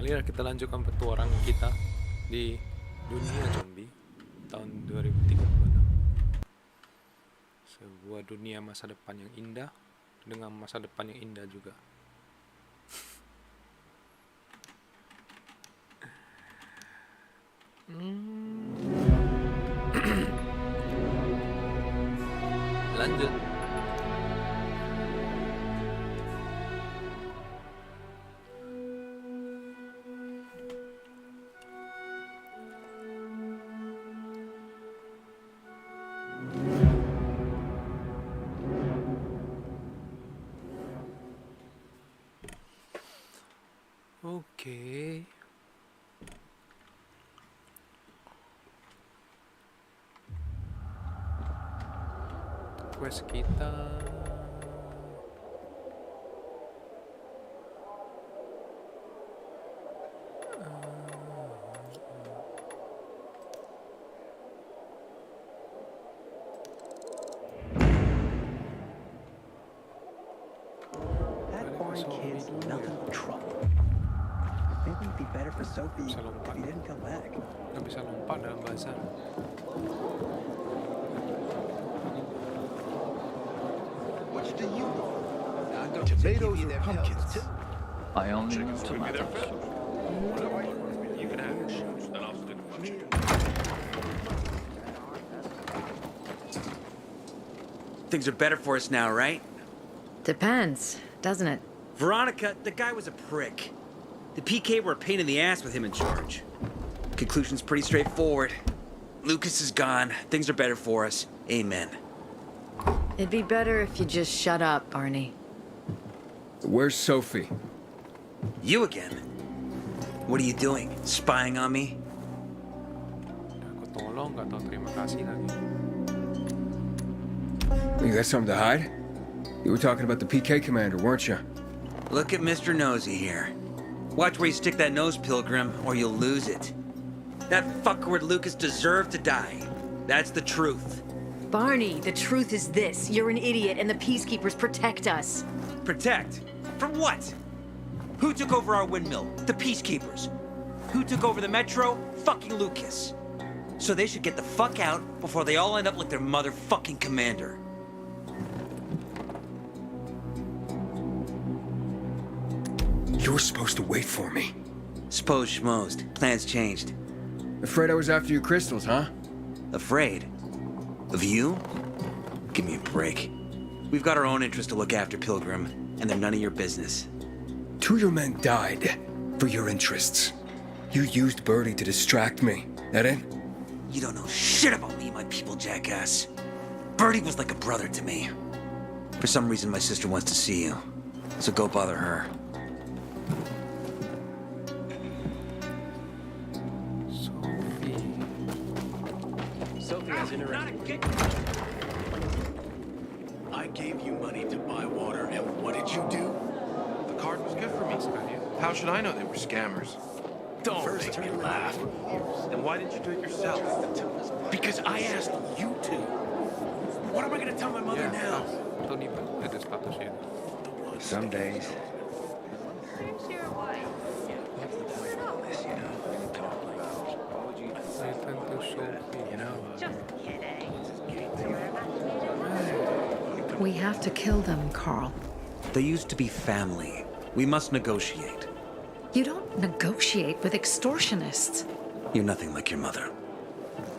Marilah kita lanjutkan petualangan kita di dunia zombie tahun 2036. Sebuah dunia masa depan yang indah dengan masa depan yang indah juga. Lanjut. Oke. Quest kita That foreign kid's nothing but trouble. Maybe it'd be better for Sophie if he didn't come back. nggak bisa lompat dalam bahasa. Which do you want? Tomatoes or pumpkins? I only use tomatoes. You can have your shoes, then I'll stick with you. Things are better for us now, right? Depends, doesn't it? Veronica, the guy was a prick. The PK were a pain in the ass with him in charge. Conclusion's pretty straightforward. Lucas is gone. Things are better for us. Amen. It'd be better if you just shut up, Barney. Where's Sophie? You again? What are you doing? Spying on me? Aku tolong, nggak tahu terima kasih lagi. You got something to hide? You were talking about the PK commander, weren't you? Look at Mr. Nosy here. Watch where you stick that nose, Pilgrim, or you'll lose it. That fuckward Lucas deserved to die. That's the truth. Barney, the truth is this. You're an idiot and the Peacekeepers protect us. Protect? From what? Who took over our windmill? The Peacekeepers. Who took over the Metro? Fucking Lucas. So they should get the fuck out before they all end up like their motherfucking commander. You were supposed to wait for me. Suppose schmozed. Plans changed. Afraid I was after your crystals, huh? Afraid? Of you? Give me a break. We've got our own interests to look after, Pilgrim, and they're none of your business. 2 of your men died for your interests. You used Birdie to distract me. That it? You don't know shit about me, my people, jackass. Birdie was like a brother to me. For some reason, my sister wants to see you. So go bother her. Sophie has interacted. I gave you money to buy water, and what did you do? The card was good for me. How should I know they were scammers? Don't make me laugh. Then why didn't you do it yourself? Because I asked you to. What am I gonna tell my mother now? Tony, itu statusnya. Some days. I tend to Sophie. We have to kill them, Carl. They used to be family. We must negotiate. You don't negotiate with extortionists. You're nothing like your mother.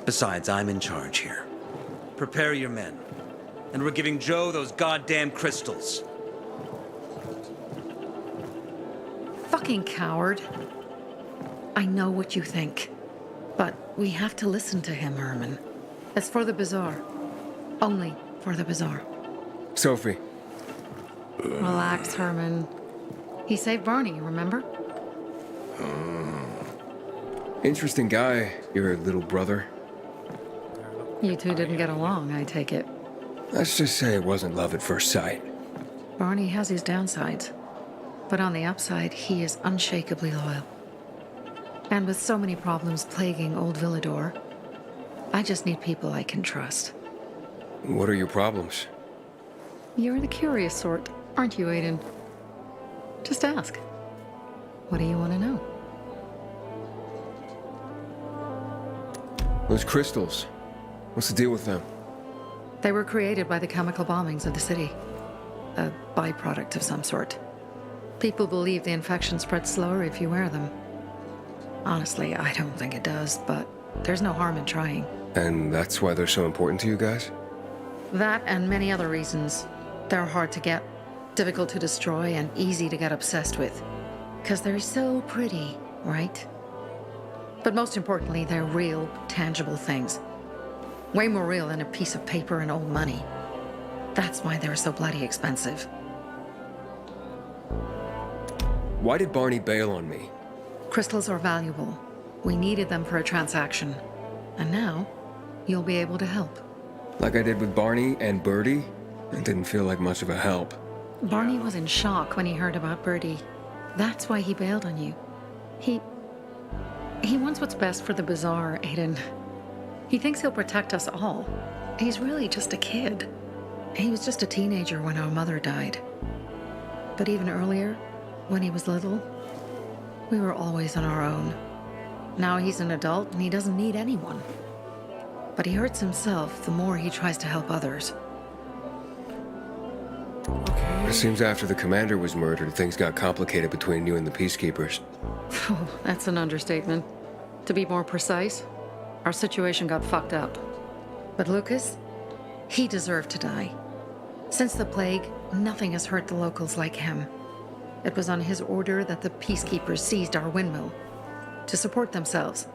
Besides, I'm in charge here. Prepare your men. And we're giving Joe those goddamn crystals. Fucking coward. I know what you think. But we have to listen to him, Herman. It's for the bazaar. Only for the bazaar. Sophie. Relax, Herman. He saved Barney, remember? Interesting guy, your little brother. You two didn't get along, I take it. Let's just say it wasn't love at first sight. Barney has his downsides. But on the upside, he is unshakably loyal. And with so many problems plaguing old Villador, I just need people I can trust. What are your problems? You're the curious sort, aren't you, Aiden? Just ask. What do you want to know? Those crystals. What's the deal with them? They were created by the chemical bombings of the city. A byproduct of some sort. People believe the infection spreads slower if you wear them. Honestly, I don't think it does, but there's no harm in trying. And that's why they're so important to you guys? That and many other reasons. They're hard to get, difficult to destroy, and easy to get obsessed with. 'Cause they're so pretty, right? But most importantly, they're real, tangible things. Way more real than a piece of paper and old money. That's why they're so bloody expensive. Why did Barney bail on me? Crystals are valuable. We needed them for a transaction. And now, you'll be able to help. Like I did with Barney and Birdie? It didn't feel like much of a help. Barney was in shock when he heard about Birdie. That's why he bailed on you. He wants what's best for the bazaar, Aiden. He thinks he'll protect us all. He's really just a kid. He was just a teenager when our mother died. But even earlier, when he was little, we were always on our own. Now he's an adult and he doesn't need anyone. But he hurts himself the more he tries to help others. It seems after the commander was murdered, things got complicated between you and the Peacekeepers. Oh, that's an understatement. To be more precise, our situation got fucked up. But Lucas, he deserved to die. Since the plague, nothing has hurt the locals like him. It was on his order that the Peacekeepers seized our windmill. To support themselves,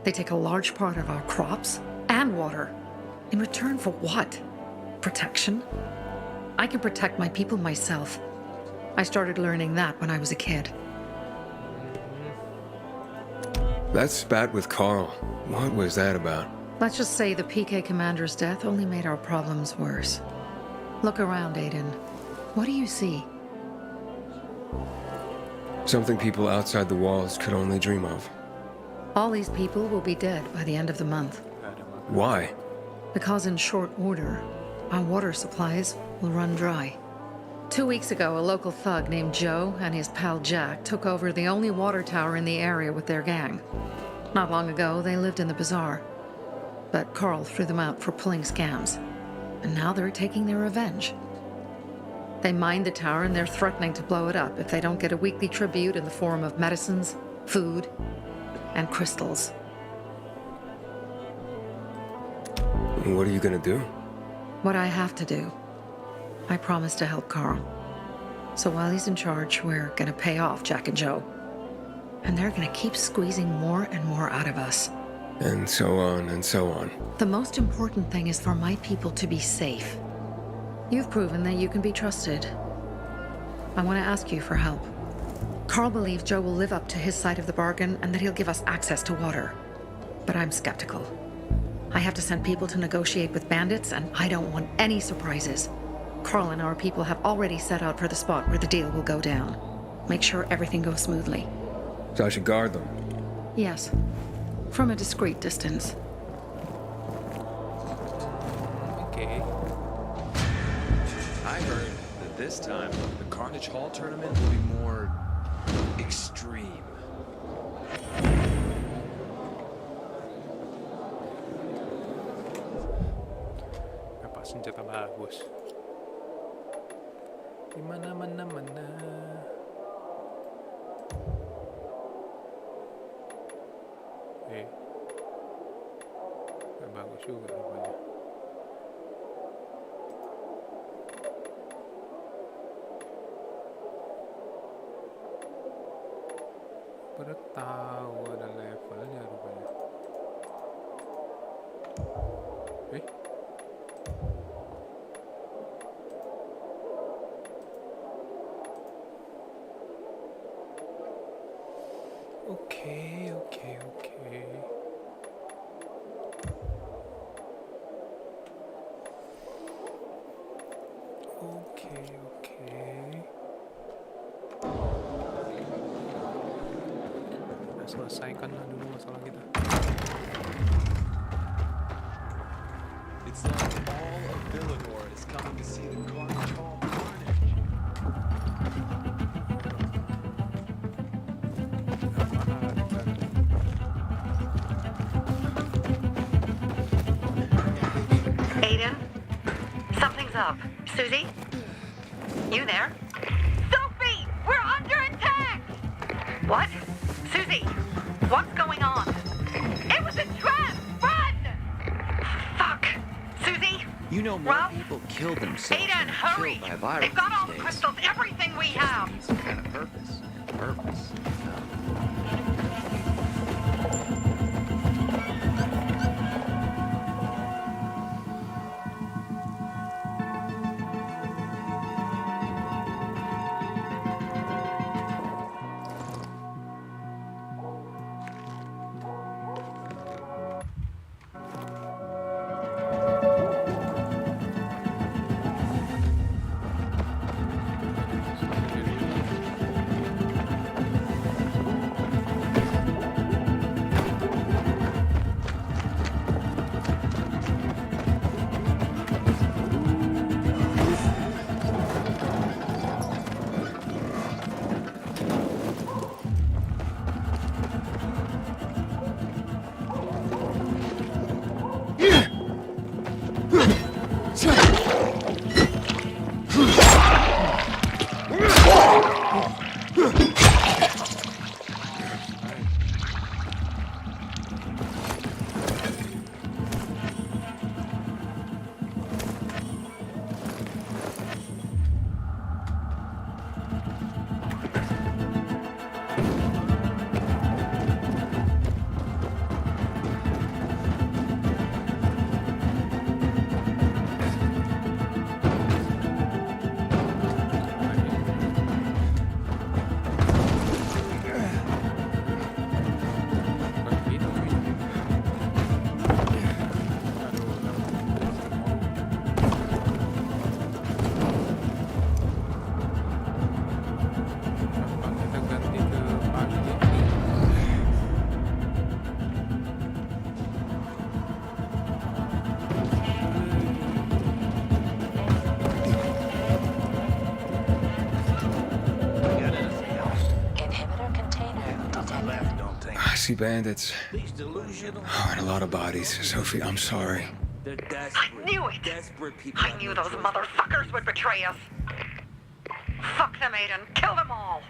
they take a large part of our crops and water. In return for what? Protection? I can protect my people myself. I started learning that when I was a kid. That spat with Carl, what was that about? Let's just say the PK commander's death only made our problems worse. Look around, Aiden. What do you see? Something people outside the walls could only dream of. All these people will be dead by the end of the month. Why? Because in short order, our water supplies will run dry. 2 weeks ago, a local thug named Joe and his pal Jack took over the only water tower in the area with their gang. Not long ago, they lived in the bazaar. But Carl threw them out for pulling scams. And now they're taking their revenge. They mined the tower and they're threatening to blow it up if they don't get a weekly tribute in the form of medicines, food, and crystals. What are you gonna do? What I have to do. I promised to help Carl. So while he's in charge, we're gonna pay off Jack and Joe. And they're gonna keep squeezing more and more out of us. And so on and so on. The most important thing is for my people to be safe. You've proven that you can be trusted. I want to ask you for help. Carl believes Joe will live up to his side of the bargain and that he'll give us access to water. But I'm skeptical. I have to send people to negotiate with bandits, and I don't want any surprises. Carl and our people have already set out for the spot where the deal will go down. Make sure everything goes smoothly. So I should guard them? Yes. From a discreet distance. Okay. I heard that this time the Carnage Hall tournament will be more extreme. Apa senjata bagus? Dimana mana. Bagus juga rupanya. Baru tahu ada levelnya rupanya. Okay. Selesaikanlah dulu masalah kita. It's like all of Villanor is coming to see the Carnage Hall carnage. up? Susie? You there? Sophie! We're under attack! What? Susie, what's going on? It was a trap! Run! Fuck. Susie? You know, more Ralph? people kill themselves Aiden, than are hurry! killed by a virus They've got all the these days. crystals, everything we have! Needs some kind of purpose. Purpose. I see bandits. Oh, and a lot of bodies. Sophie, I'm sorry. They're desperate. I knew it! Desperate people. I knew those motherfuckers would betray us! Fuck them, Aiden! Kill them all!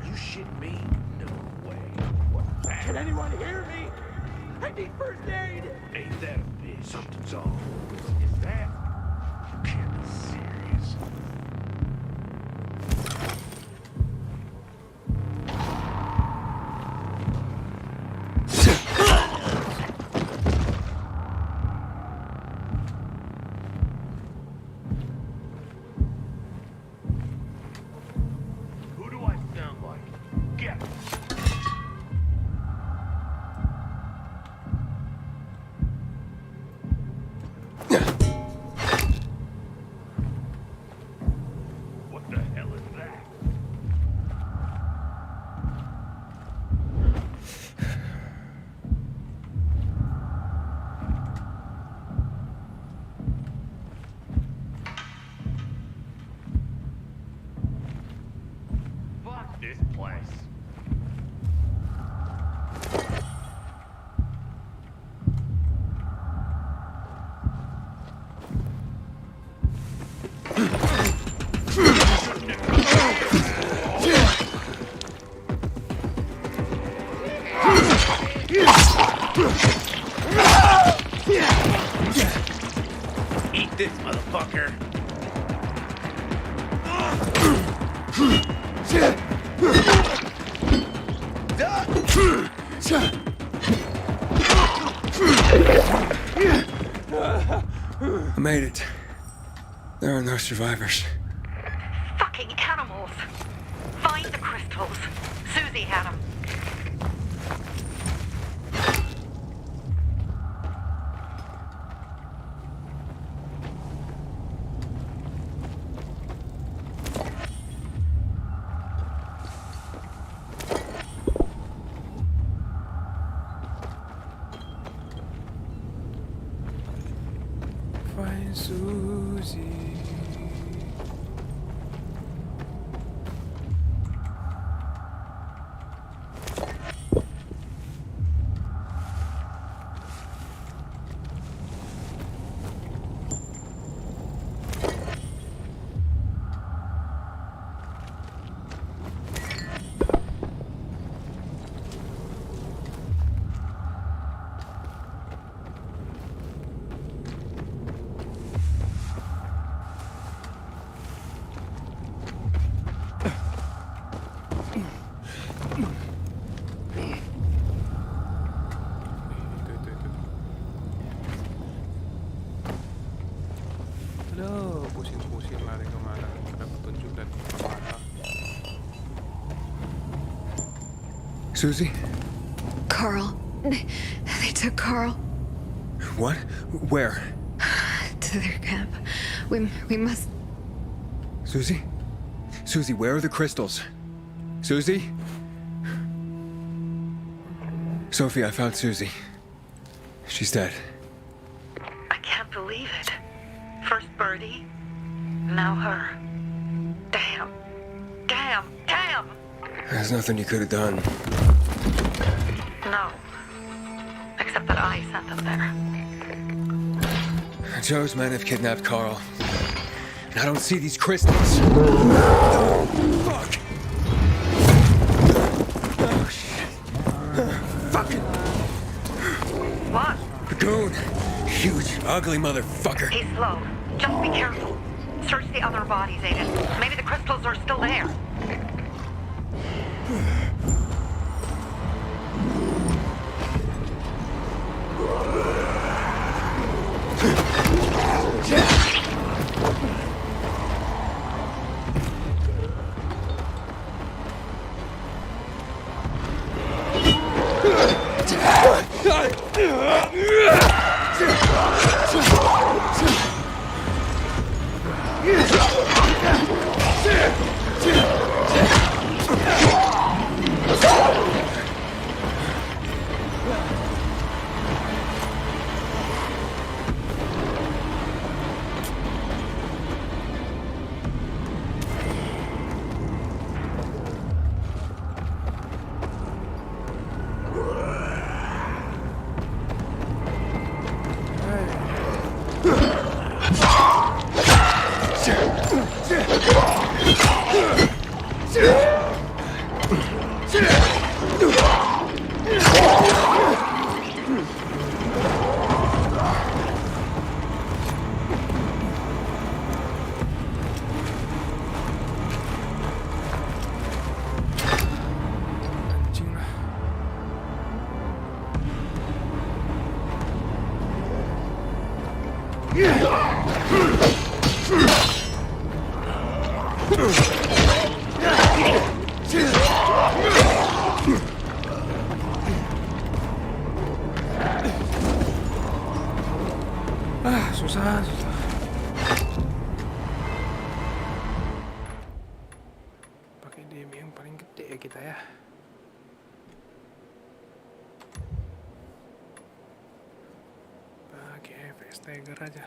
You shit me? No way. What? Can anyone hear me? I need first aid. Ain't that a bitch? Something's off. Is that? You can't be serious. Who do I sound like? Get it. What the hell is that? Fuck this place. Eat this, motherfucker. I made it. There are no survivors. Fucking animals! Find the crystals. Susie had them. Find Susie. Aduh, pusing-pusing lari kemana? Ada petunjuk dan patah. Susie? Carl. They took Carl What? Where? to their camp. We must... Susie? Susie, where are the crystals? Susie? Sophie, I found Susie. She's dead. I can't believe it. First Birdie, now her. Damn. Damn. Damn! There's nothing you could have done. No. Except that I sent them there. Joe's men have kidnapped Carl. And I don't see these crystals. Fuck! Oh, shit. Fucking... What? The goon. Huge, ugly motherfucker. He's slow. Just be careful. Search the other bodies, Aiden. Maybe the crystals are still there. Anjing lah. Susah. Pakai DM yang paling gede kita ya. Pakai FS Tiger aja.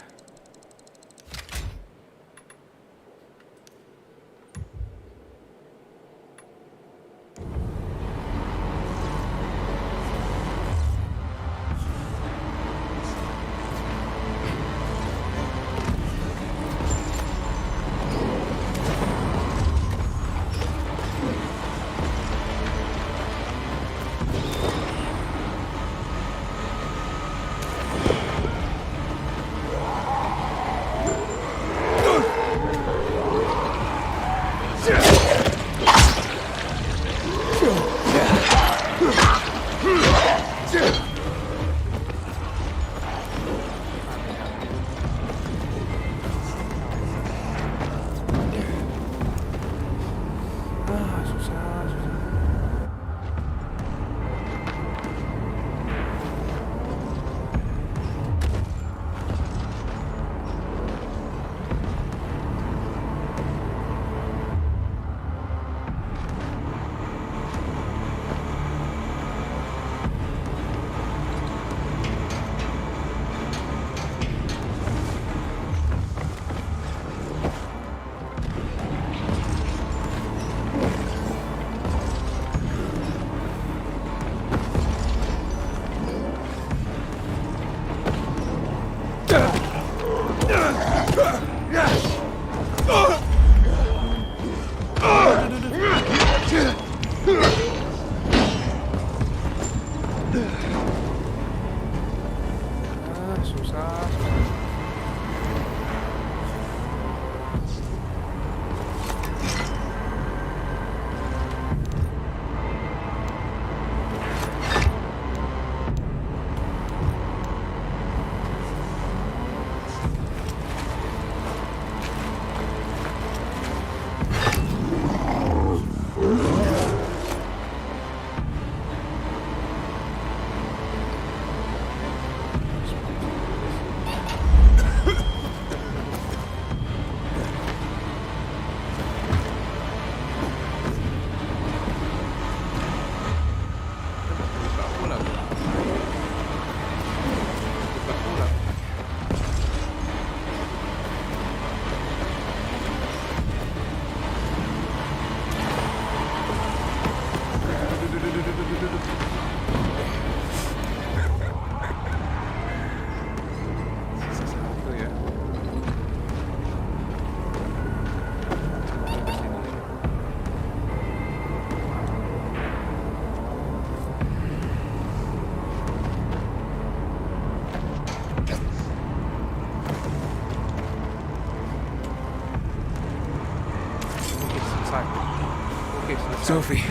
Sophie,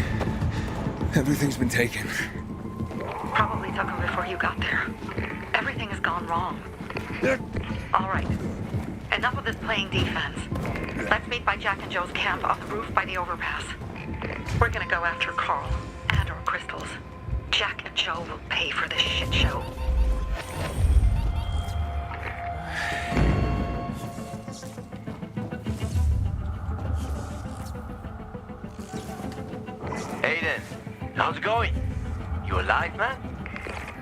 everything's been taken. Probably took him before you got there. Everything has gone wrong. All right. Enough of this playing defense. Let's meet by Jack and Joe's camp on the roof by the overpass. We're gonna go after Carl and our crystals. Jack and Joe will pay for this shit show. Aiden, how's it going? You alive, man?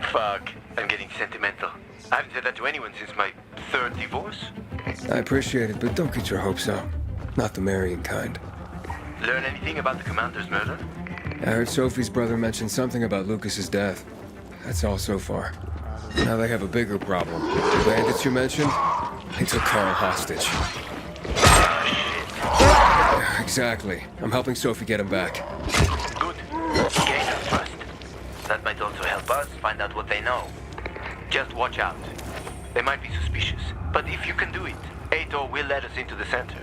Fuck, I'm getting sentimental. I haven't said that to anyone since my third divorce. I appreciate it, but don't get your hopes up. Not the marrying kind. Learn anything about the commander's murder? I heard Sophie's brother mention something about Lucas's death. That's all so far. Now they have a bigger problem. The bandits you mentioned, they took Carl hostage. Yeah, exactly. I'm helping Sophie get him back. Good. Gain her trust. That might also help us find out what they know. Just watch out. They might be suspicious, but if you can do it, Ato will let us into the center.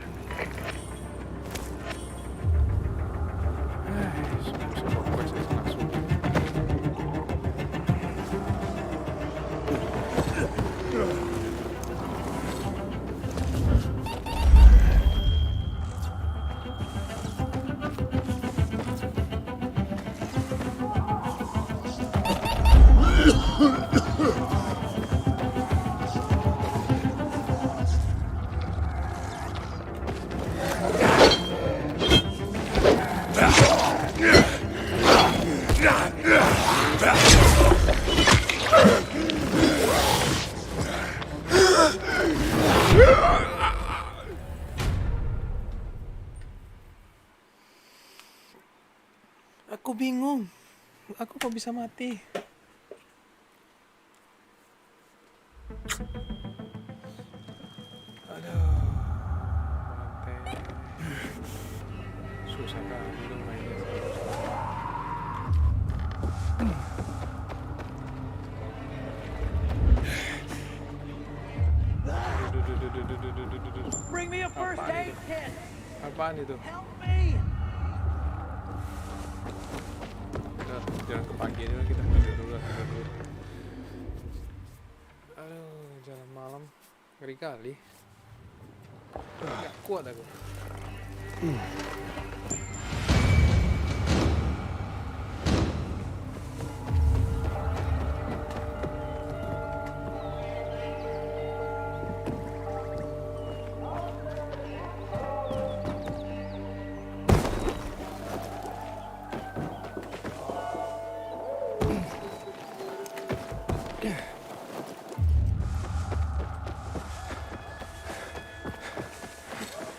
Aku bingung. Aku kok bisa mati? Aduh. Mati. Susah kali dong mainnya. Bring me a first aid kit. Apaan itu? Help me. Jalan ke pagi dulu, kita tidur dulu. Aduh, jalan malam ngeri kali. Gak kuat aku.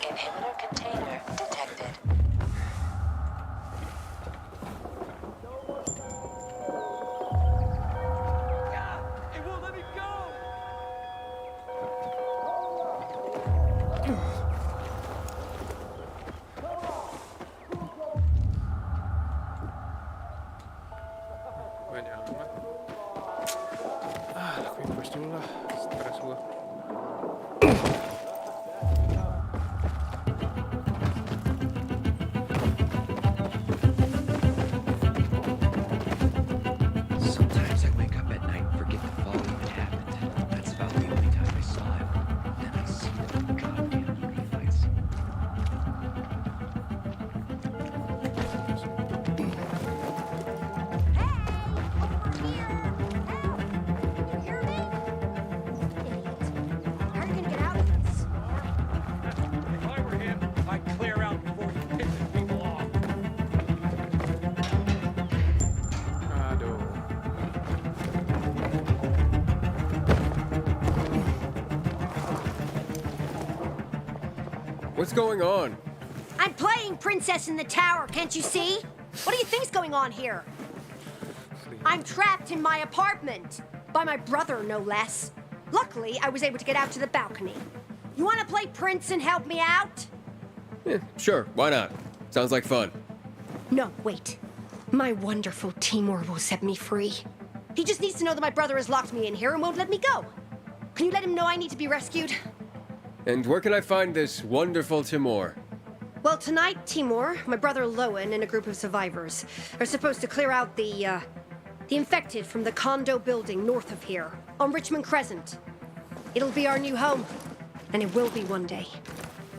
Inhibitor container detected. It won't let me go. Banyak amat. Lakuin quest dulu lah. Stres gua. Sometimes I wake up at night and forget the fall even happened. That's about the only time I saw him. Then I see the goddamn movie fights. How are you gonna get out of this? If I were him, I'd clear out before he pisses people off. Aduh. What's going on? I'm playing Princess in the Tower, can't you see? What do you think's going on here? I'm trapped in my apartment. By my brother, no less. Luckily, I was able to get out to the balcony. You want to play Prince and help me out? Yeah, sure, why not? Sounds like fun. No, wait. My wonderful Timur will set me free. He just needs to know that my brother has locked me in here and won't let me go. Can you let him know I need to be rescued? And where can I find this wonderful Timur? Well, tonight, Timur, my brother Lowen, and a group of survivors are supposed to clear out the infected from the condo building north of here, on Richmond Crescent. It'll be our new home, and it will be one day.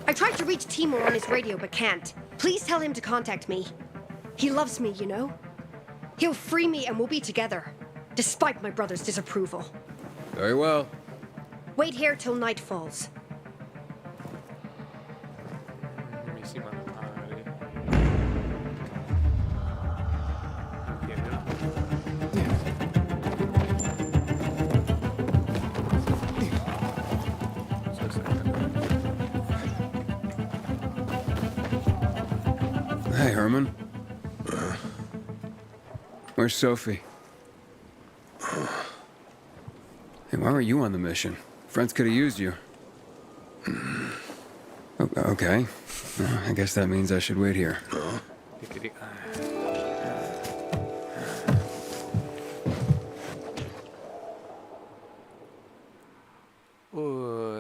I tried to reach Timur on his radio, but can't. Please tell him to contact me. He loves me, you know? He'll free me and we'll be together, despite my brother's disapproval. Very well. Wait here till night falls. Misi malam hari. Oke, ya. Hey, Herman. Where's Sophie? Hey, why were you on the mission? Friends could have used you. Okay. I guess that means I should wait here. Titik-titik.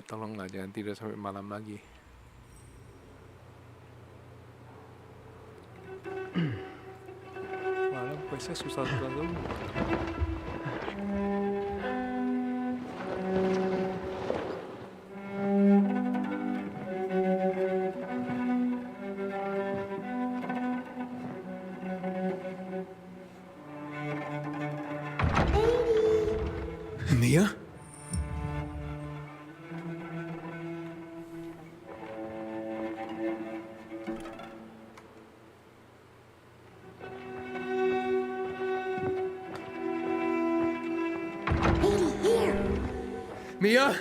Tolonglah jangan tidur sampai malam lagi. Malam questnya susah banget. Mia? Mia?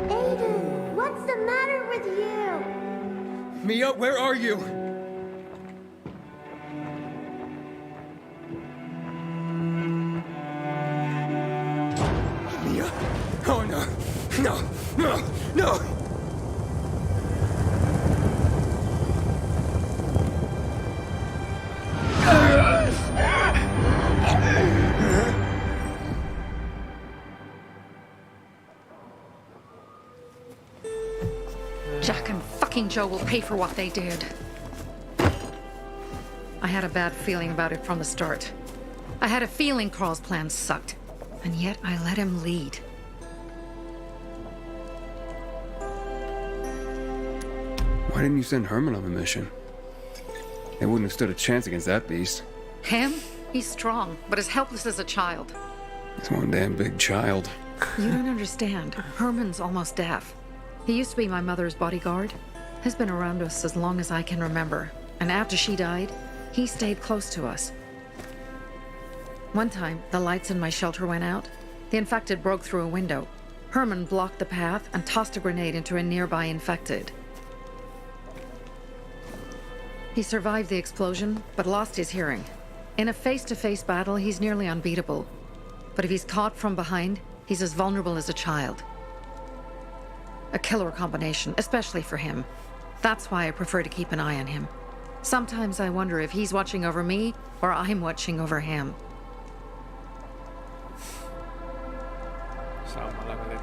Aiden, what's the matter with you? Mia, where are you? Mia? Oh no. No, no, no! Jack and fucking Joe will pay for what they did. I had a bad feeling about it from the start. I had a feeling Carl's plan sucked, and yet I let him lead. Why didn't you send Herman on the mission? They wouldn't have stood a chance against that beast. Him? He's strong, but as helpless as a child. He's one damn big child. You don't understand. Herman's almost deaf. He used to be my mother's bodyguard. He's been around us as long as I can remember. And after she died, he stayed close to us. One time, the lights in my shelter went out. The infected broke through a window. Herman blocked the path and tossed a grenade into a nearby infected. He survived the explosion, but lost his hearing. In a face-to-face battle, he's nearly unbeatable. But if he's caught from behind, he's as vulnerable as a child. A killer combination, especially for him. That's why I prefer to keep an eye on him. Sometimes I wonder if he's watching over me or I'm watching over him. Sama lang ulit.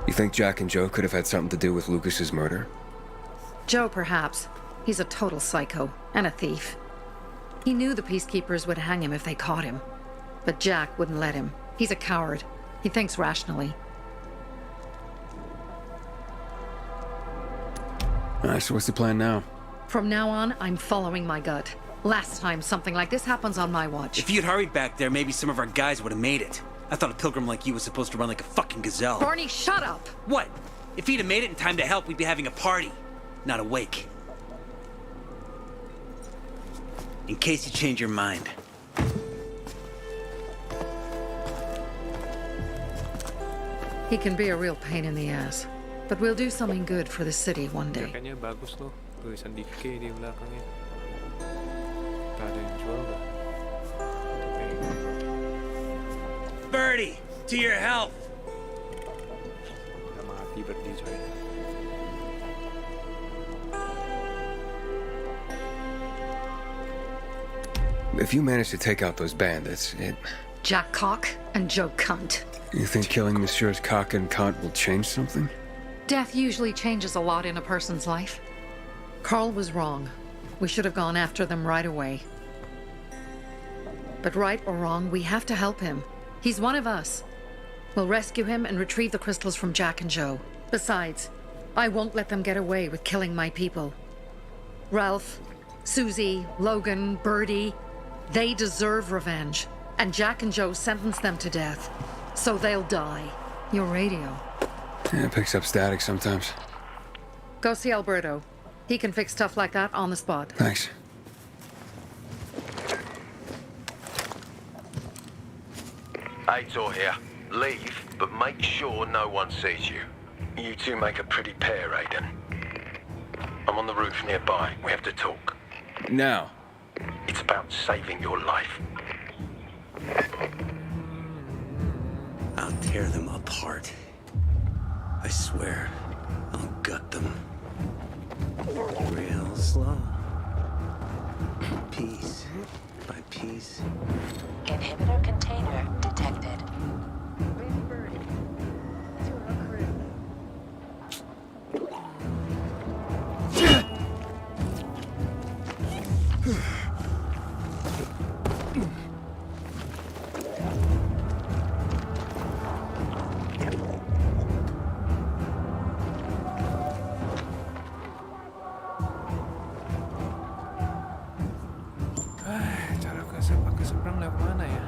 You think Jack and Joe could have had something to do with Lucas's murder? Joe, perhaps. He's a total psycho and a thief. He knew the peacekeepers would hang him if they caught him. But Jack wouldn't let him. He's a coward. He thinks rationally. Alright, so what's the plan now? From now on, I'm following my gut. Last time something like this happens on my watch. If you'd hurried back there, maybe some of our guys would have made it. I thought a pilgrim like you was supposed to run like a fucking gazelle. Barney, shut up! What? If he'd have made it in time to help, we'd be having a party, not a wake. In case you change your mind. He can be a real pain in the ass. But we'll do something good for the city one day. Kayaknya bagus loh. Tulisan di K di belakangnya. Tak ada yang jual nggak? Birdie, to your health. Udah mati berdi coy. If you manage to take out those bandits, Jack Cock and Joe Cunt. You think killing Messieurs Cock and Kant will change something? Death usually changes a lot in a person's life. Carl was wrong. We should have gone after them right away. But right or wrong, we have to help him. He's one of us. We'll rescue him and retrieve the crystals from Jack and Joe. Besides, I won't let them get away with killing my people. Ralph, Susie, Logan, Birdie, they deserve revenge. And Jack and Joe sentenced them to death. So they'll die. Your radio. Yeah, it picks up static sometimes. Go see Alberto. He can fix stuff like that on the spot. Thanks. Aitor here. Leave, but make sure no one sees you. You two make a pretty pair, Aiden. I'm on the roof nearby. We have to talk. Now. It's about saving your life. I'll tear them apart. I swear, I'll gut them. Real slow. Piece by piece. Inhibitor container detected. Cara ke seberang lewat mana ya?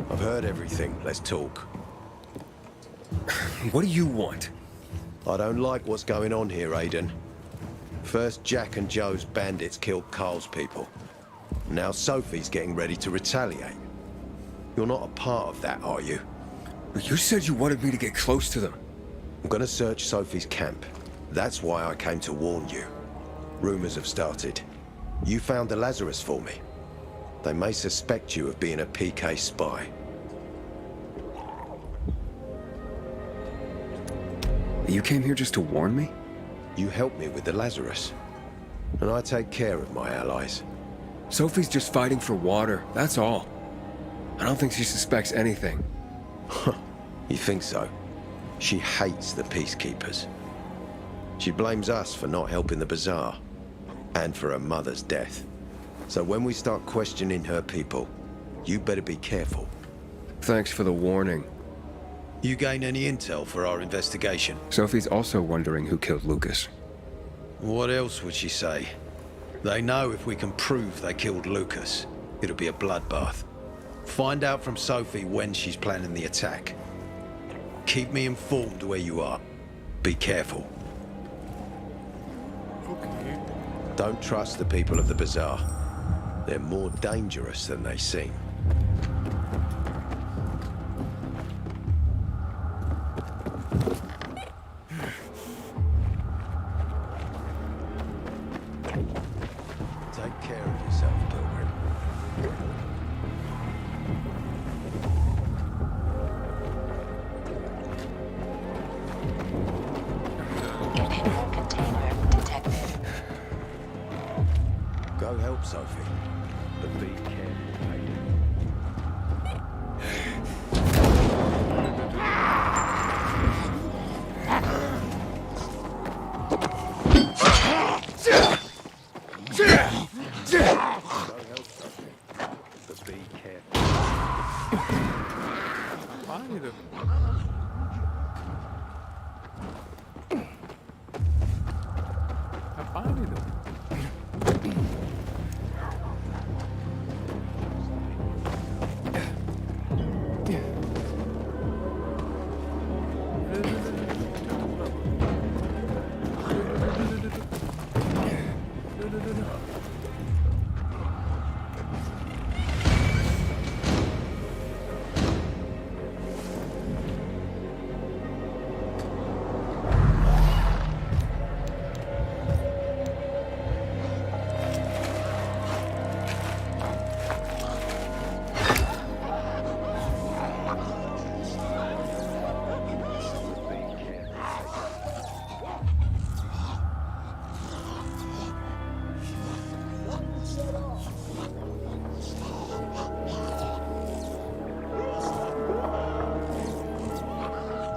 I've heard everything. Let's talk. What do you want? I don't like what's going on here, Aiden. First, Jack and Joe's bandits killed Carl's people. Now Sophie's getting ready to retaliate. You're not a part of that, are you? You said you wanted me to get close to them. I'm gonna search Sophie's camp. That's why I came to warn you. Rumors have started. You found the Lazarus for me. They may suspect you of being a PK spy. You came here just to warn me? You helped me with the Lazarus. And I take care of my allies. Sophie's just fighting for water, that's all. I don't think she suspects anything. You think so? She hates the peacekeepers. She blames us for not helping the bazaar. And for her mother's death. So when we start questioning her people, you better be careful. Thanks for the warning. You gain any intel for our investigation? Sophie's also wondering who killed Lucas. What else would she say? They know if we can prove they killed Lucas, it'll be a bloodbath. Find out from Sophie when she's planning the attack. Keep me informed where you are. Be careful. Okay. Don't trust the people of the bazaar. They're more dangerous than they seem. Take care of yourself, Pilgrim. Inhibitor container detected. Go help Sophie. But be careful, Aiden. itu? Apaan itu?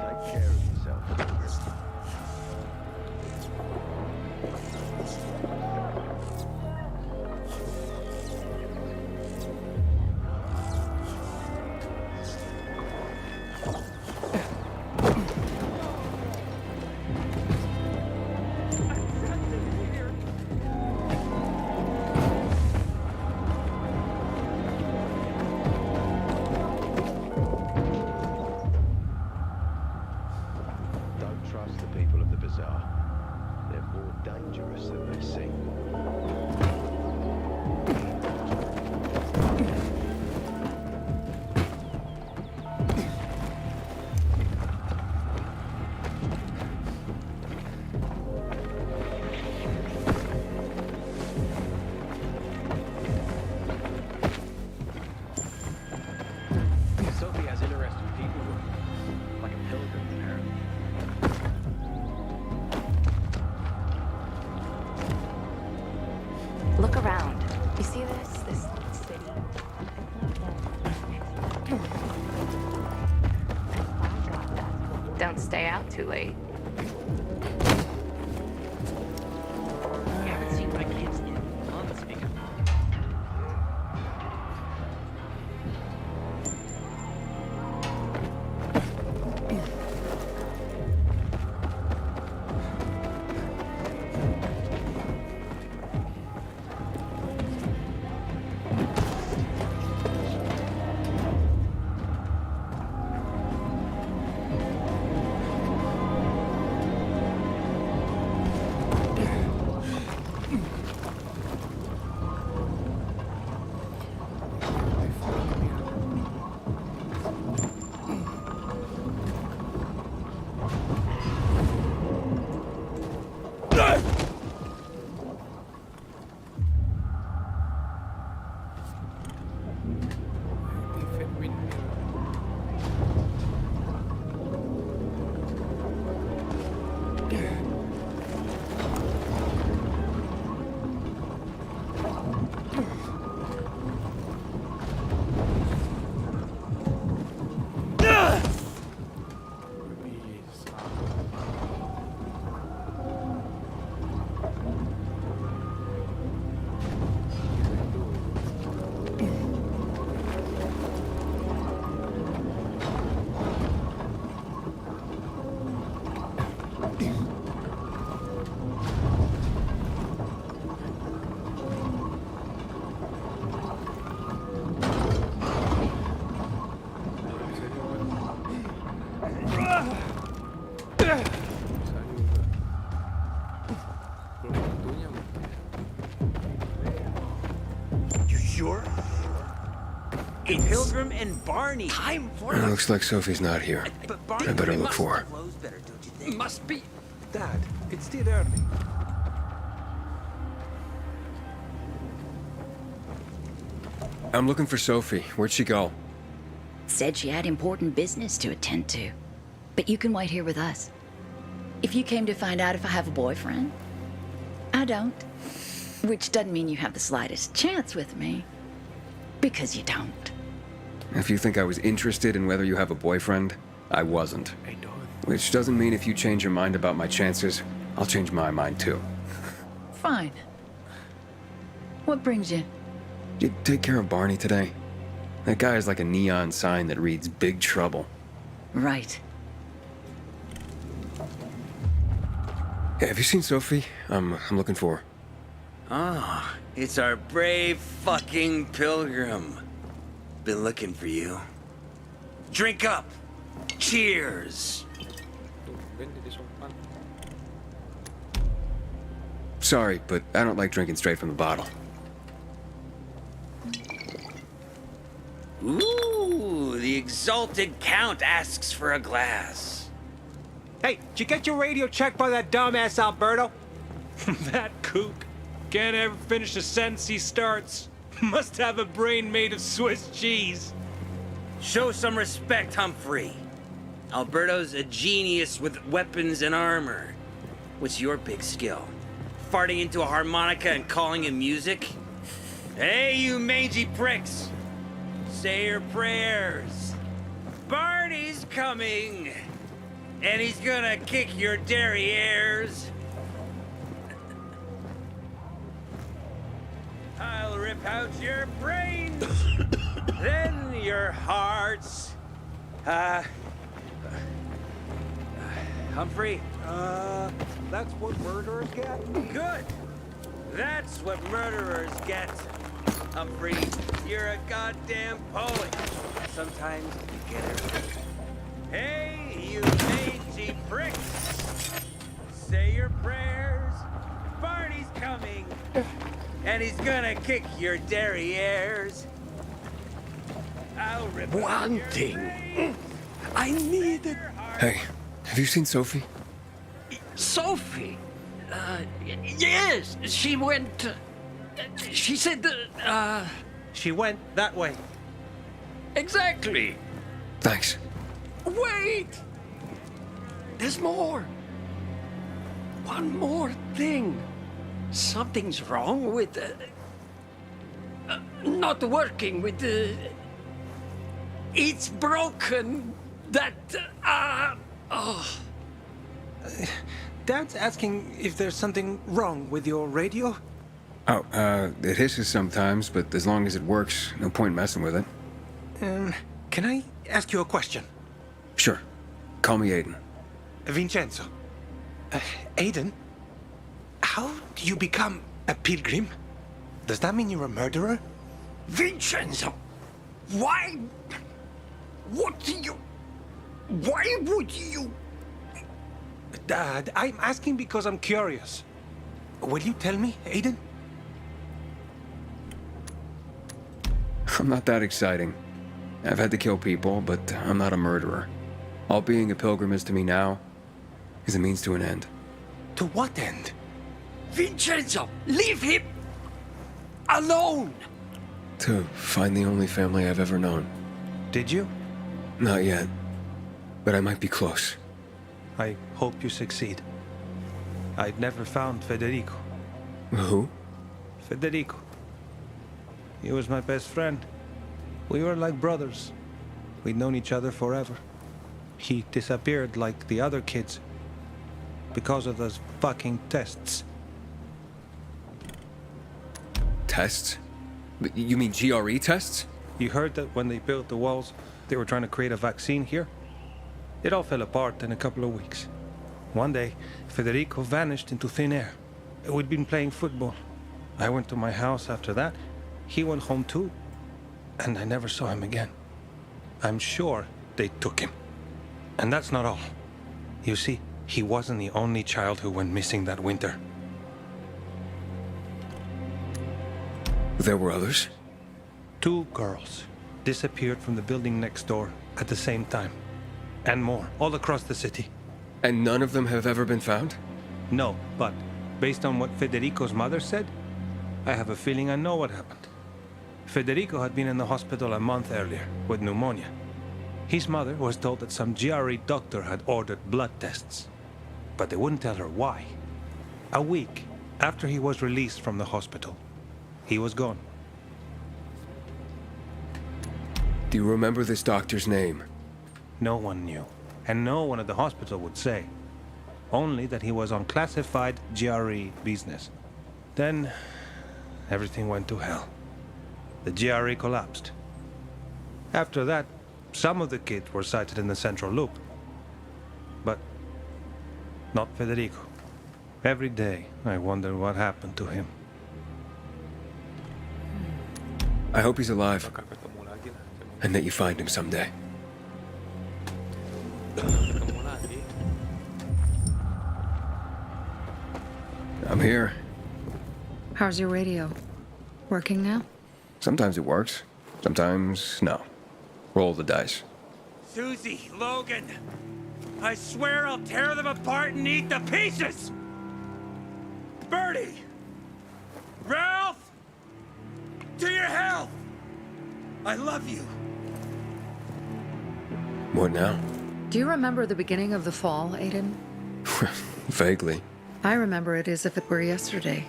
Take care of yourself. Don't trust the people of the bazaar. They're more dangerous than they seem. Sophie has interesting people with her, like a pilgrim apparently. Look around. You see this? This city? Don't stay out too late. You haven't seen my kids in months because Pilgrim and Barney. Time for It looks like Sophie's not here. But Barney I better look for her. clothes better, don't you think? Must be. Dad, it's still early. I'm looking for Sophie. Where'd she go? Said she had important business to attend to. But you can wait here with us. If you came to find out if I have a boyfriend, I don't. Which doesn't mean you have the slightest chance with me. Because you don't. If you think I was interested in whether you have a boyfriend, I wasn't. I don't. Which doesn't mean if you change your mind about my chances, I'll change my mind too. Fine. What brings you? Did you take care of Barney today? That guy is like a neon sign that reads Big Trouble. Right. Hey, have you seen Sophie? I'm looking for her. Ah, it's our brave fucking pilgrim. Been looking for you. Drink up. Cheers. Tumben, hindi sopan. Sorry, but I don't like drinking straight from the bottle. Ooh, the exalted count asks for a glass. Hey, did you get your radio checked by that dumbass Alberto? That kook can't ever finish a sentence he starts. Must have a brain made of Swiss cheese. Show some respect, Humphrey. Alberto's a genius with weapons and armor. What's your big skill? Farting into a harmonica and calling it music? Hey, you mangy pricks! Say your prayers. Barney's coming, and he's gonna kick your derrieres. I'll rip out your brains, then your hearts. Humphrey? That's what murderers get? Good. That's what murderers get. Humphrey, you're a goddamn poet. Sometimes you get it. Hey, you mangy pricks. Say your prayers. Barney's coming. And he's gonna kick your derrieres. I'll rip out your brains. I needed... Hey, have you seen Sophie? Sophie? Yes, she went... she said that, She went that way. Exactly. Thanks. Wait! There's more. One more thing. Something's wrong with... not working with the... It's broken. That, oh... Dad's asking if there's something wrong with your radio? Oh, it hisses sometimes, but as long as it works, no point messing with it. Can I ask you a question? Sure. Call me Aiden. Vincenzo. Aiden? How do you become a pilgrim? Does that mean you're a murderer? Vincenzo! Why? What do you... Why would you... Dad, I'm asking because I'm curious. Will you tell me, Aiden? I'm not that exciting. I've had to kill people, but I'm not a murderer. All being a pilgrim is to me now is a means to an end. To what end? Vincenzo, leave him alone! To find the only family I've ever known. Did you? Not yet, but I might be close. I hope you succeed. I'd never found Federico. Who? Federico. He was my best friend. We were like brothers. We'd known each other forever. He disappeared like the other kids because of those fucking tests. Tests? You mean GRE tests? You heard that when they built the walls, they were trying to create a vaccine here? It all fell apart in a couple of weeks. One day, Federico vanished into thin air. We'd been playing football. I went to my house after that. He went home too. And I never saw him again. I'm sure they took him. And that's not all. You see, he wasn't the only child who went missing that winter. There were others? 2 girls disappeared from the building next door at the same time. And more, all across the city. And none of them have ever been found? No, but based on what Federico's mother said, I have a feeling I know what happened. Federico had been in the hospital a month earlier with pneumonia. His mother was told that some GRE doctor had ordered blood tests, but they wouldn't tell her why. A week after he was released from the hospital, he was gone. Do you remember this doctor's name? No one knew, and no one at the hospital would say. Only that he was on classified GRE business. Then, everything went to hell. The GRE collapsed. After that, Some of the kids were sighted in the central loop. But not Federico. Every day, I wonder what happened to him. I hope he's alive, Apakah ketemu lagi lah? and that you find him someday. Ketemu lagi. I'm here. How's your radio? Working now? Sometimes it works, sometimes no. Roll the dice. Susie, Logan, I swear I'll tear them apart and eat the pieces! Bertie! Ralph! To your health! I love you. What now? Do you remember the beginning of the fall, Aiden? Vaguely. I remember it as if it were yesterday.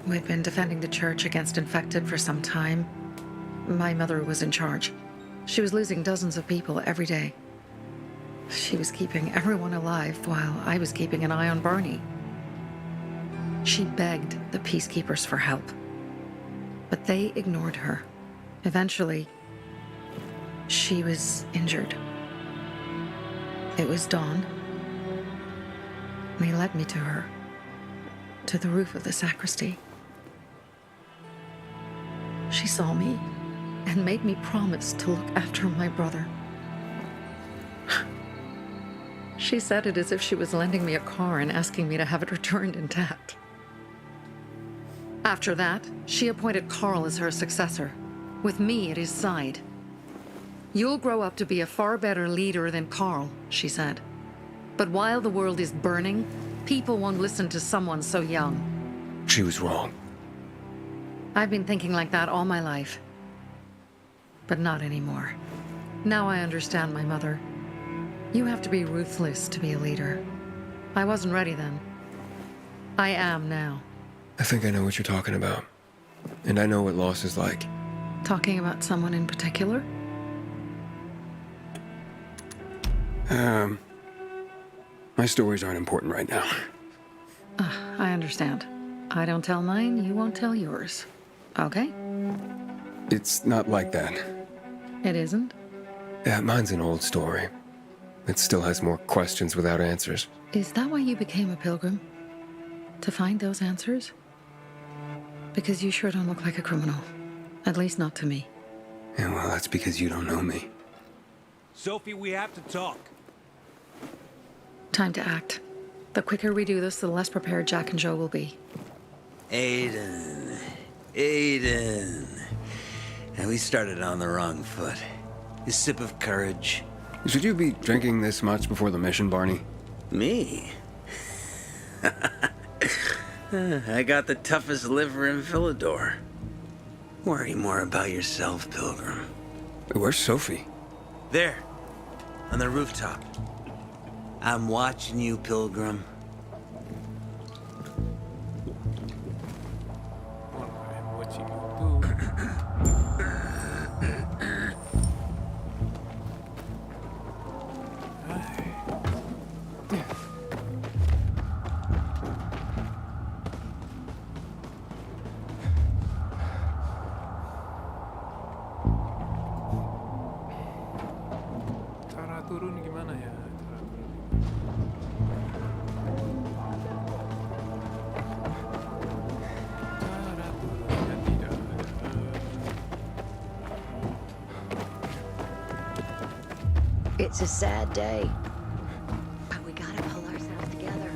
We'd been defending the church against infected for some time. My mother was in charge. She was losing dozens of people every day. She was keeping everyone alive while I was keeping an eye on Barney. She begged the peacekeepers for help, but they ignored her. Eventually, she was injured. It was dawn. They led me to her, to the roof of the sacristy. She saw me and made me promise to look after my brother. She said it as if she was lending me a car and asking me to have it returned intact. After that, she appointed Carl as her successor, with me at his side. You'll grow up to be a far better leader than Carl, she said. But while the world is burning, people won't listen to someone so young. She was wrong. I've been thinking like that all my life. But not anymore. Now I understand my mother. You have to be ruthless to be a leader. I wasn't ready then. I am now. I think I know what you're talking about. And I know what loss is like. Talking about someone in particular? My stories aren't important right now. I understand. I don't tell mine, you won't tell yours. Okay? It's not like that. It isn't? Yeah, mine's an old story. It still has more questions without answers. Is that why you became a pilgrim? To find those answers? Because you sure don't look like a criminal. At least not to me. Yeah, well, that's because you don't know me. Sophie, we have to talk. Time to act. The quicker we do this, the less prepared Jack and Joe will be. Aiden. And we started on the wrong foot. A sip of courage. Should you be drinking this much before the mission, Barney? Me? I got the toughest liver in Villador. Worry more about yourself, Pilgrim. Where's Sophie? There, on the rooftop. I'm watching you, Pilgrim. I'm watching you too. Cara turun gimana ya? Cara turun. Cara turunnya tidak ada. It's a sad day. But we gotta pull ourselves together.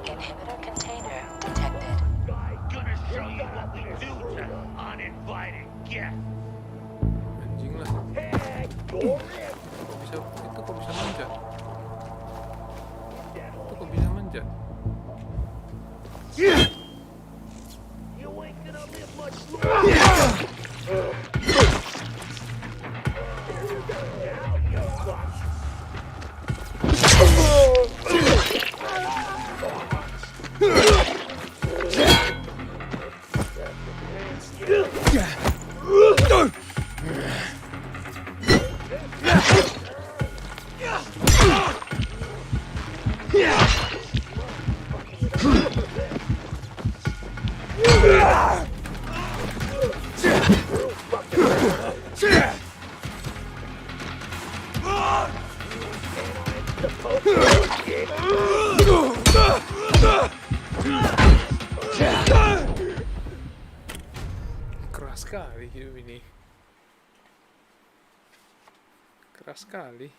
Inhibitor container detected. Gonna show you what we do to uninvited guests. Anjing lah. Hey, go Itu kok bisa manjat? Itu kok bisa manjat? You ain't gonna live much longer. Yeah! Keras sekali hidup ini. Keras sekali.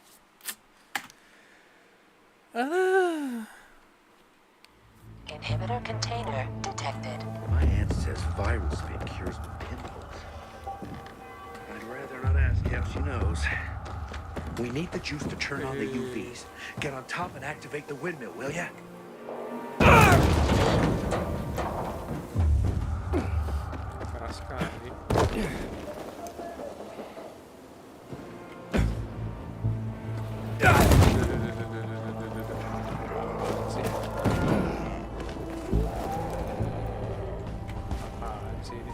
Inhibitor container detected. My aunt says viral spit cures pimples. I'd rather not ask how she knows. We need the juice to turn on the UVs. Get on top and activate the windmill, will ya? Keras sekali. Apaan sih ini?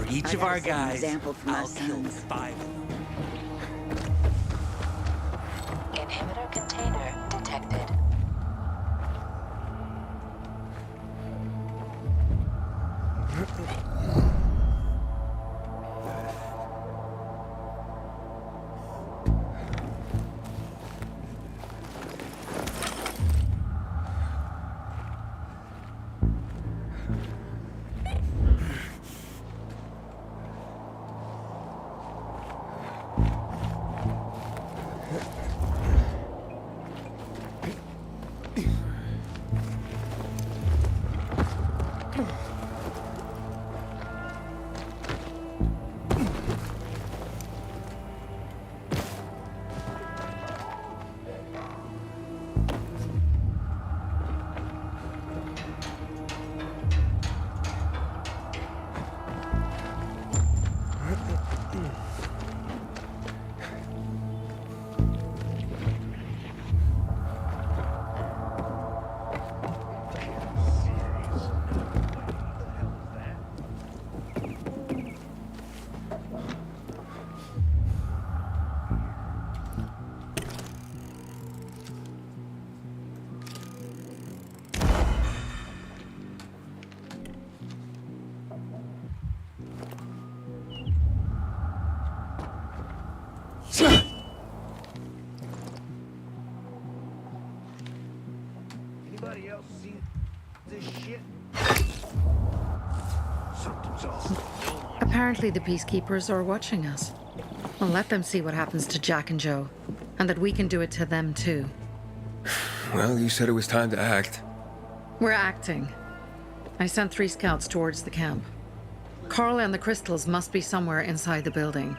For each of I our gotta set an guys, example for my I'll kill sons. 5 of them. Inhibitor container detected. Anybody else see this shit? Something's off. Apparently the peacekeepers are watching us. Well, let them see what happens to Jack and Joe, and that we can do it to them too. Well, you said it was time to act. We're acting. I sent 3 scouts towards the camp. Carl and the crystals must be somewhere inside the building.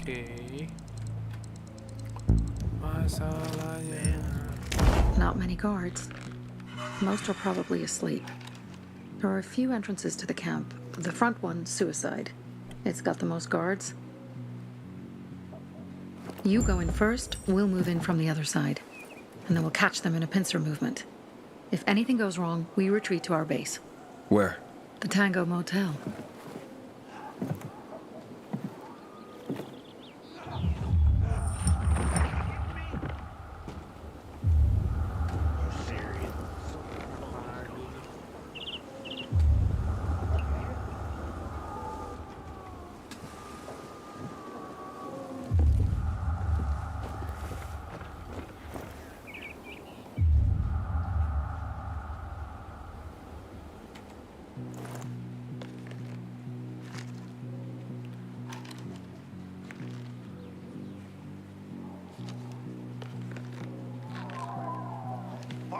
Oke. Masalahnya. Not many guards. Most are probably asleep. There are a few entrances to the camp. The front one, suicide. It's got the most guards. You go in first, we'll move in from the other side. And then we'll catch them in a pincer movement. If anything goes wrong, we retreat to our base. Where? The Tango Motel.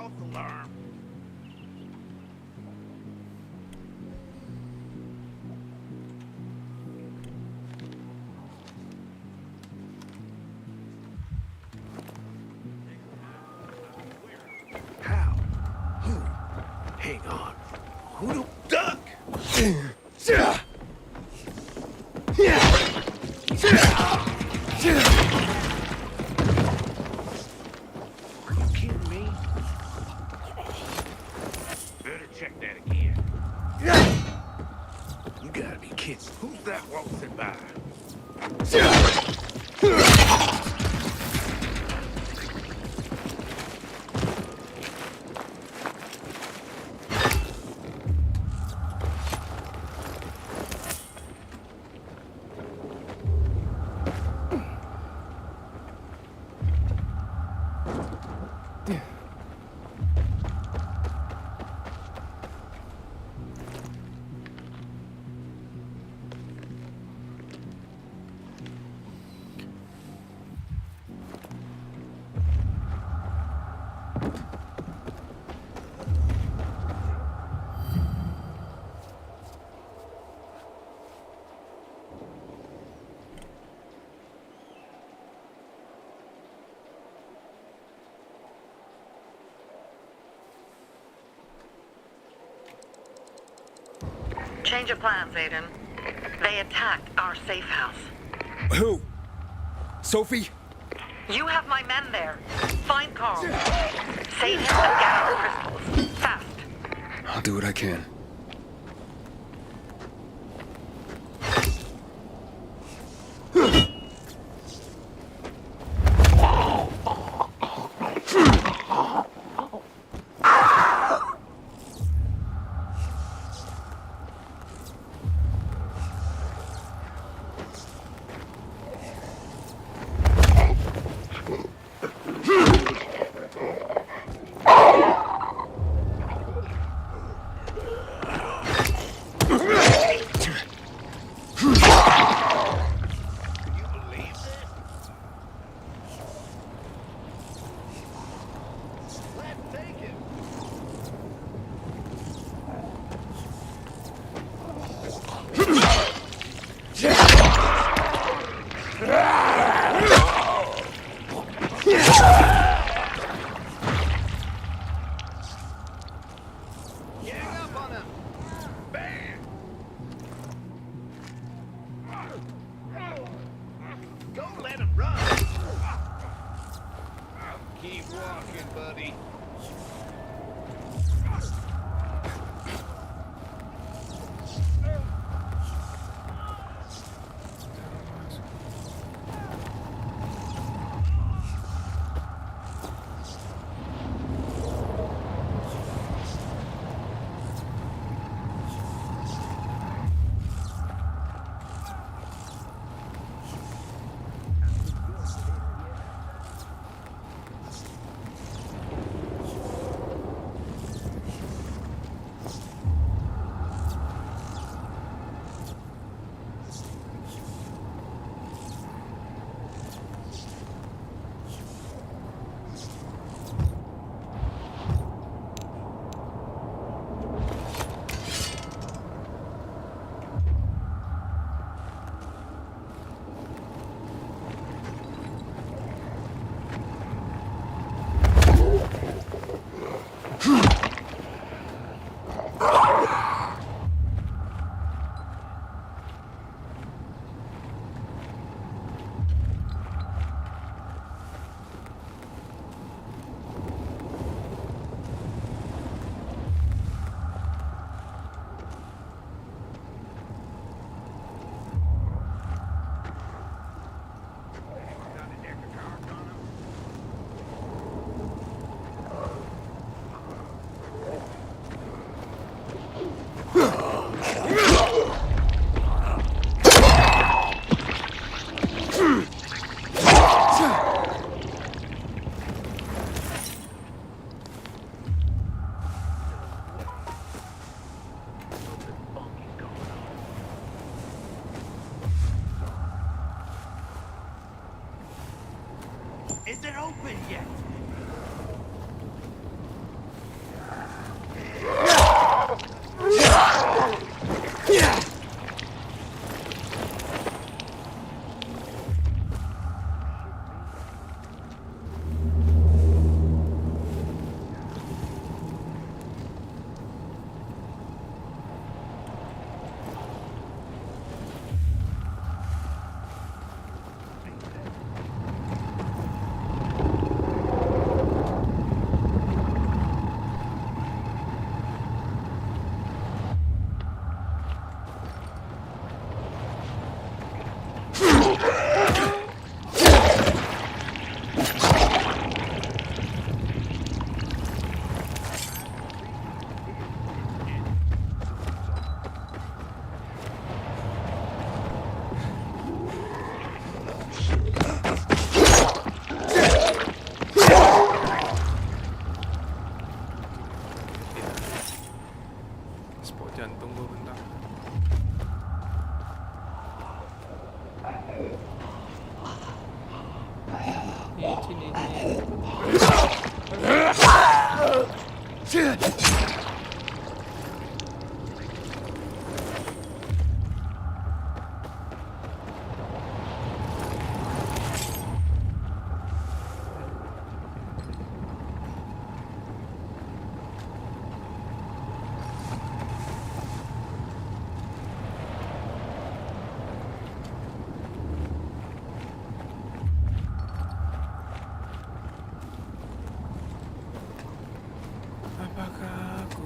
false alarm. How? Who? Hang on. Who the duck? Are you kidding me? Better check that again. You gotta be kidding. Who's that waltzing by? Change of plans, Aiden. They attacked our safe house. Who? Sophie? You have my men there. Find Carl. Save him and get our crystals. Fast. I'll do what I can. Don't let him run. Keep walking, buddy. Is it open yet? Apakah aku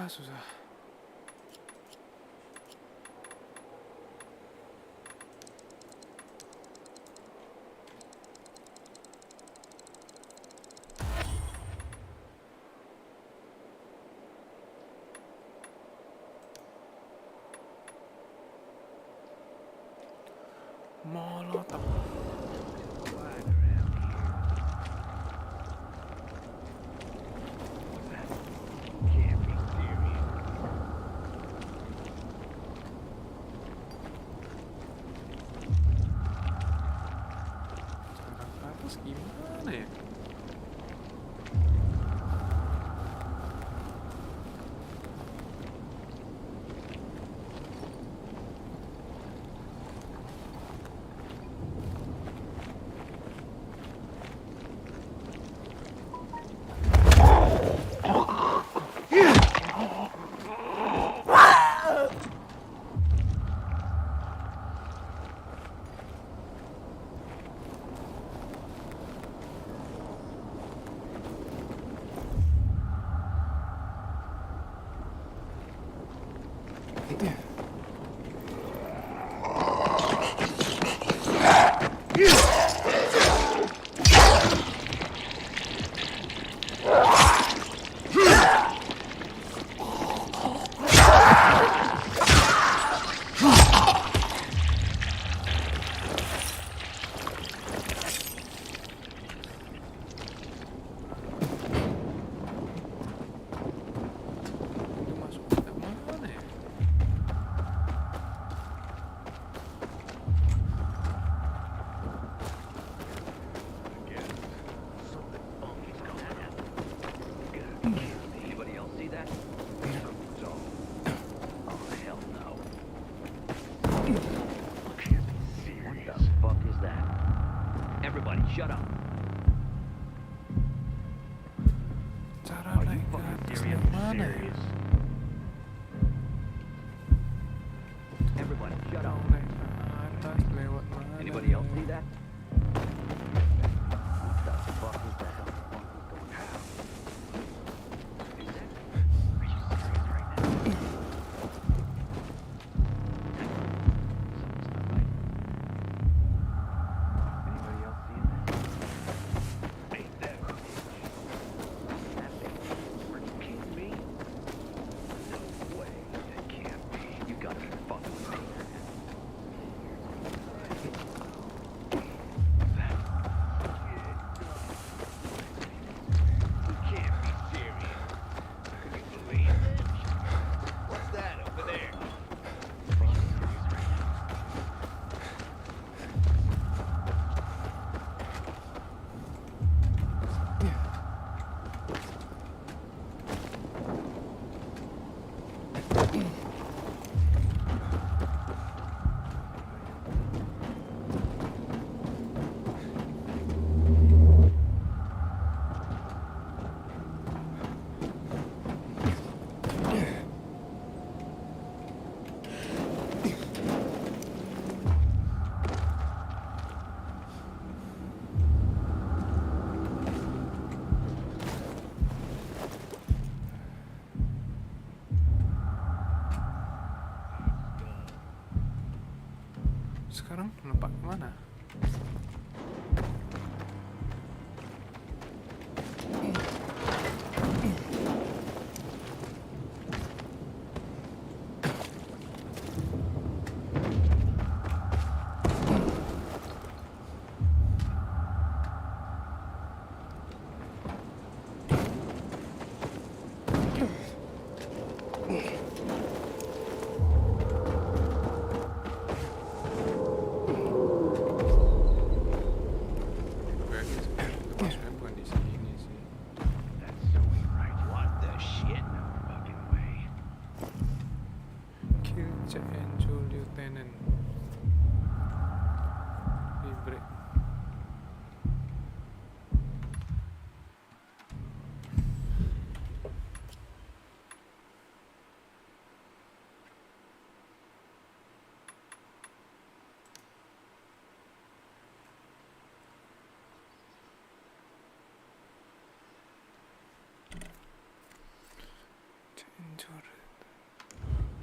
susah. Molotov. Terus gimana ya? Shut up. Cara naik ke atas yang mana ya? Everybody, shut up. Naik ke atas lewat mana? Anybody else see that? What the fuck is that? sekarang nampak kemana?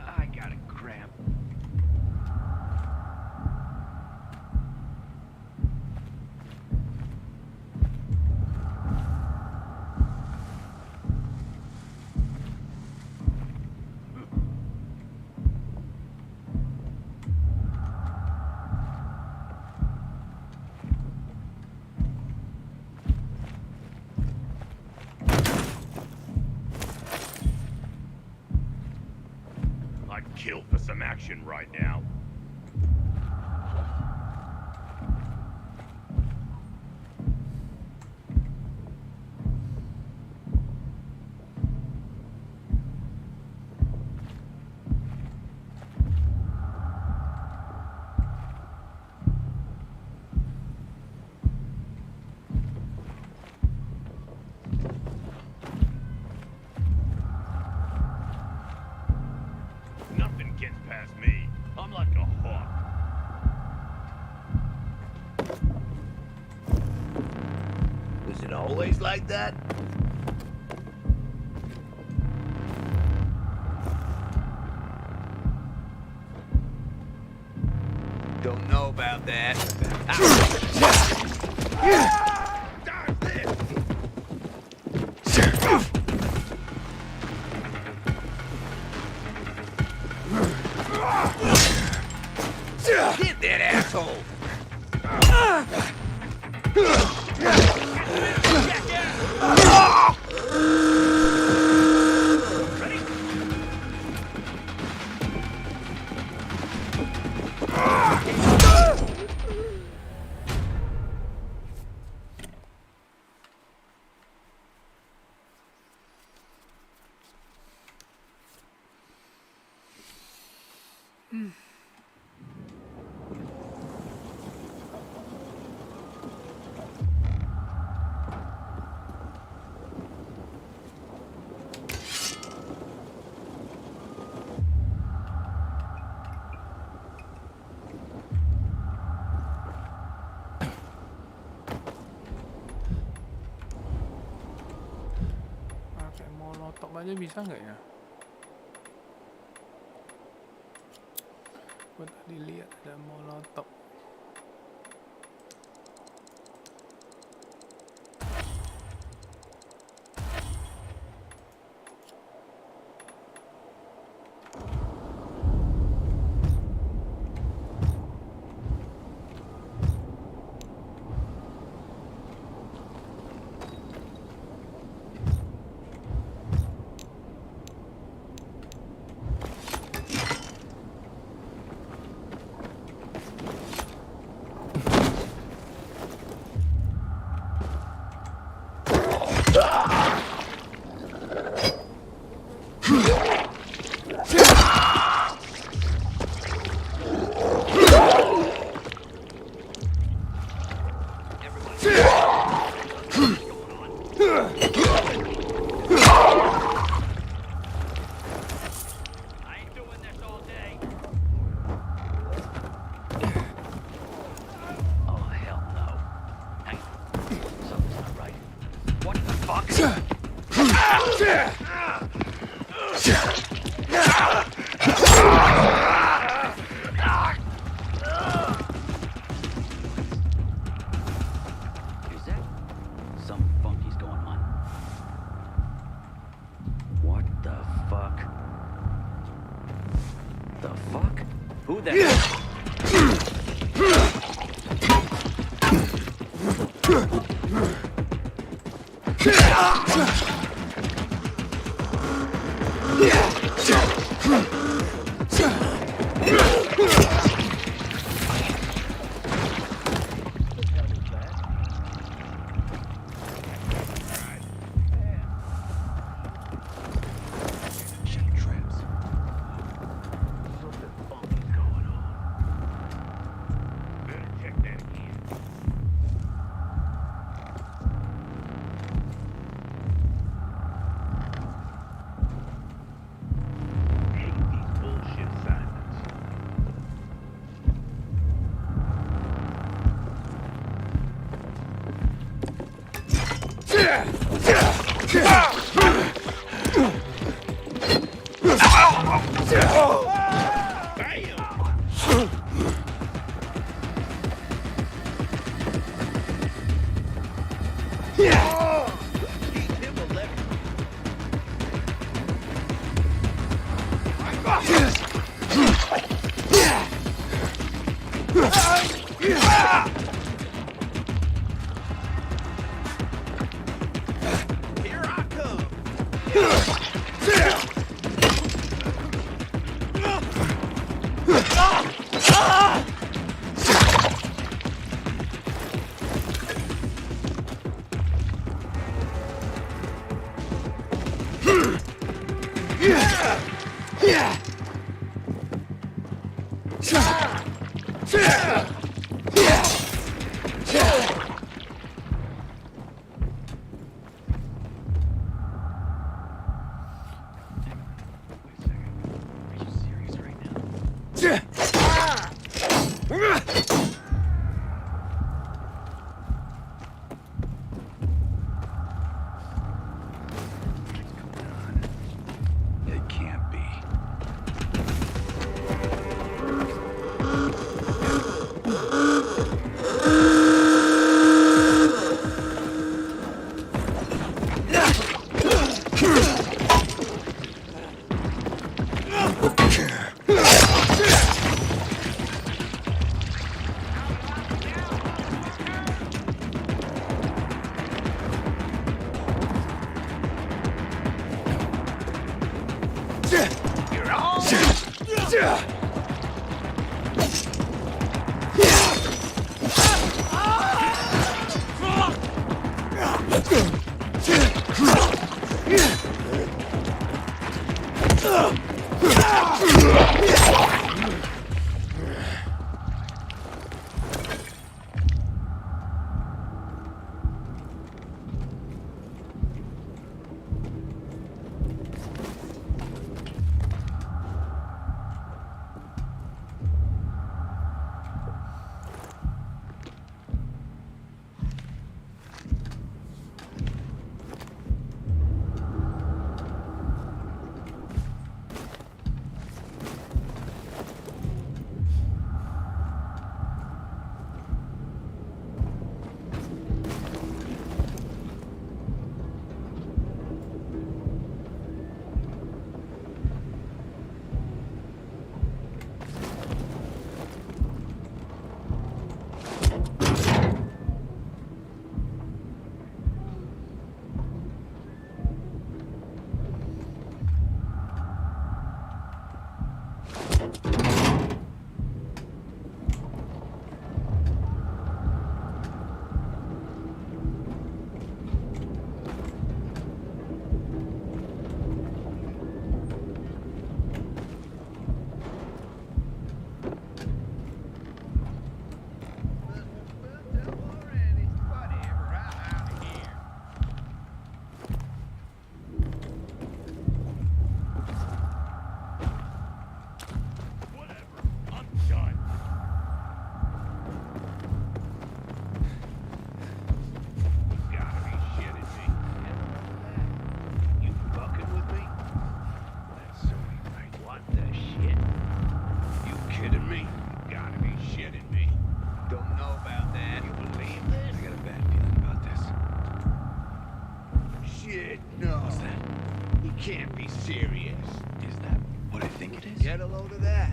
I got a cramp. I'd kill for some action right now. Nothing gets past me. I'm like a hawk. Was it always like that? Don't know about that. Get that asshole! Pakai molotov aja bisa nggak ya? Gue tadi lihat ada molotov. It can't be. Can't be serious. Is that what I think it is? Get a load of that.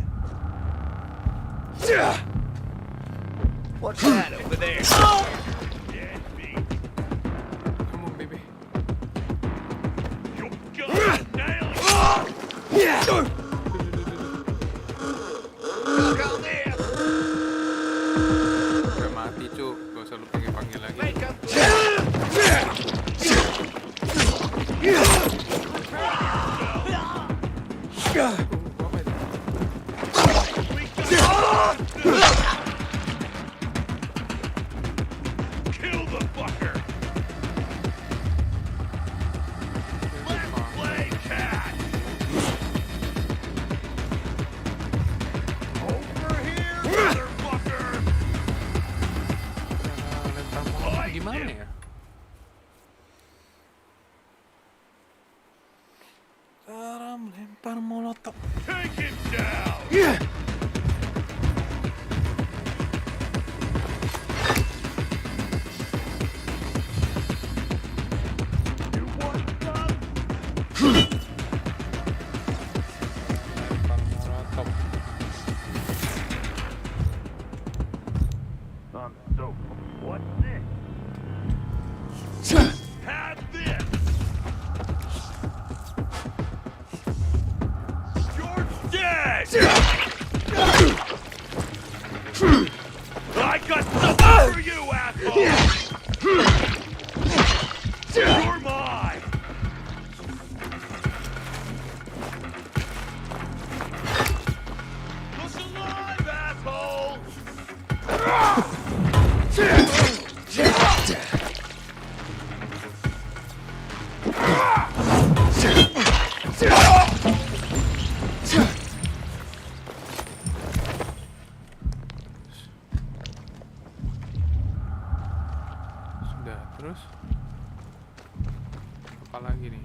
What's that over there? Come on, baby. Udah mati, Cuk. Gak usah lu panggil lagi. Kill the fucker! Let's play cat! Over here, motherfucker! Lempar molotov gimana ya? Cara melempar molotov. Take him down! Lempar molotov. So, what's this? Have this! You're dead! I got something for you, asshole! You're mine! Look alive, asshole! Sudah, terus apa lagi nih?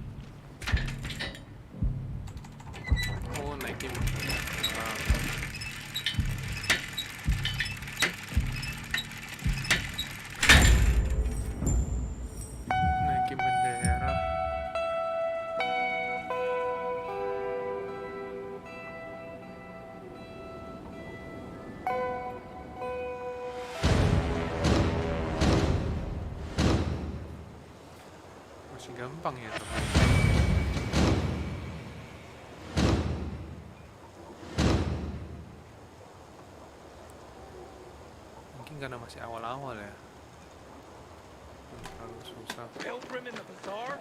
Oh, naikin. Nah. Naikin bendera. Masih gampang ya tapi. Mungkin karena masih awal-awal ya. Terlalu susah. Pilgrim in the bazaar?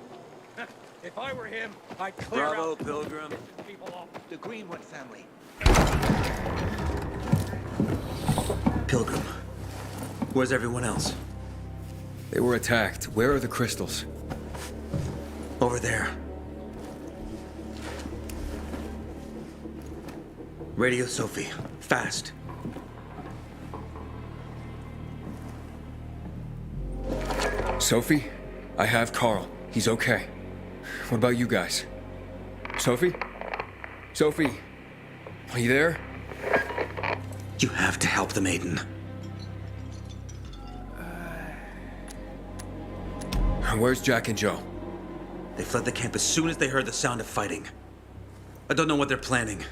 If I were him, I'd clear Bravo, out Pilgrim. people off. The Greenwood family. Pilgrim. Where's everyone else? They were attacked. Where are the crystals? Over there. Radio Sophie. Fast. Sophie? I have Carl. He's okay. What about you guys? Sophie? Sophie? Are you there? You have to help the maiden. Where's Jack and Joe? They fled the camp as soon as they heard the sound of fighting. I don't know what they're planning.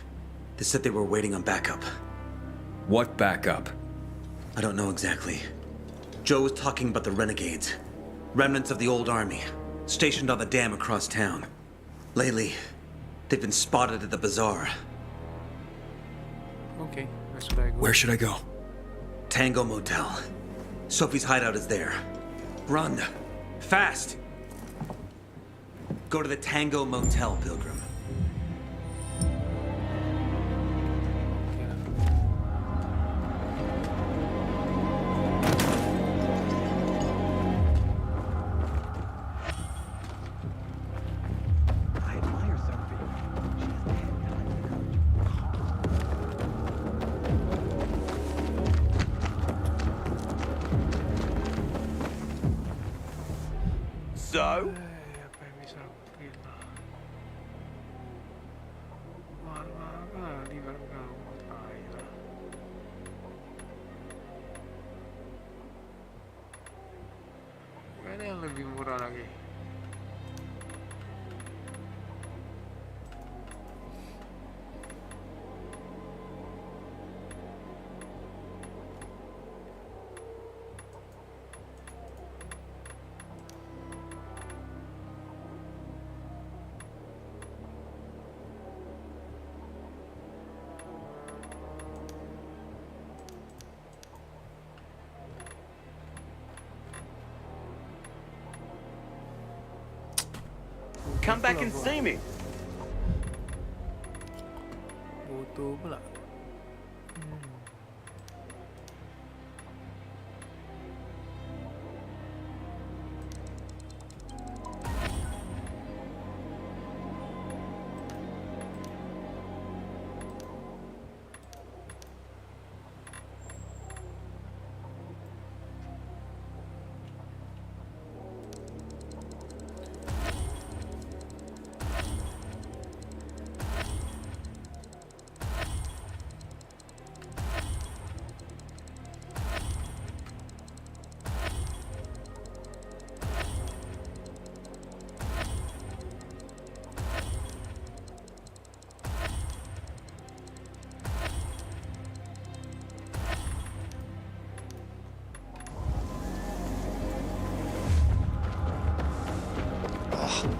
They said they were waiting on backup. What backup? I don't know exactly. Joe was talking about the renegades. Remnants of the old army, stationed on the dam across town. Lately, they've been spotted at the bazaar. Okay, where should I go? Where should I go? Tango Motel. Sophie's hideout is there. Run. Fast. Go to the Tango Motel, Pilgrim. I admire Sophie. She has the head So? Apa yang bisa aku bikin? Mahal-mahal kali barang kamu, tai lah. Gak ada yang lebih murah lagi. Come back and see me. Butuh pula.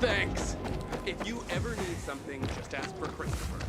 Thanks. If you ever need something, just ask for Christopher.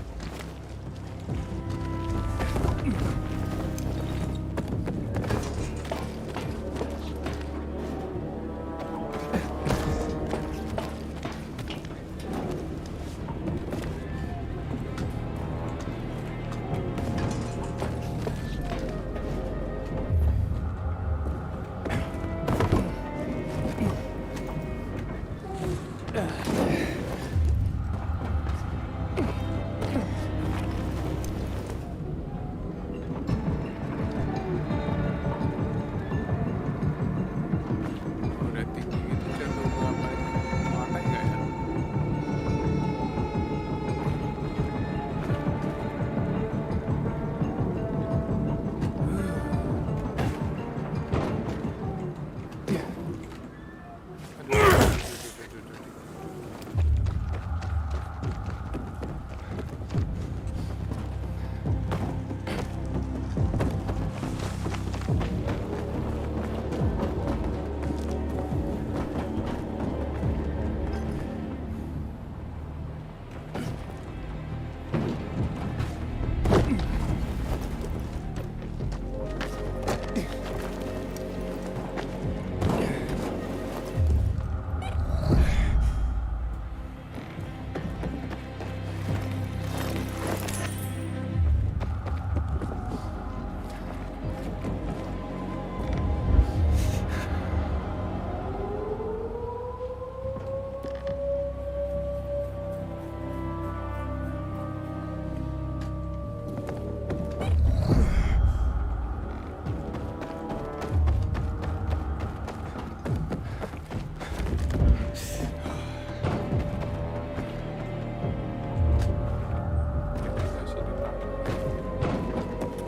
Udah tinggi gitu jantung gua mati nggak ya?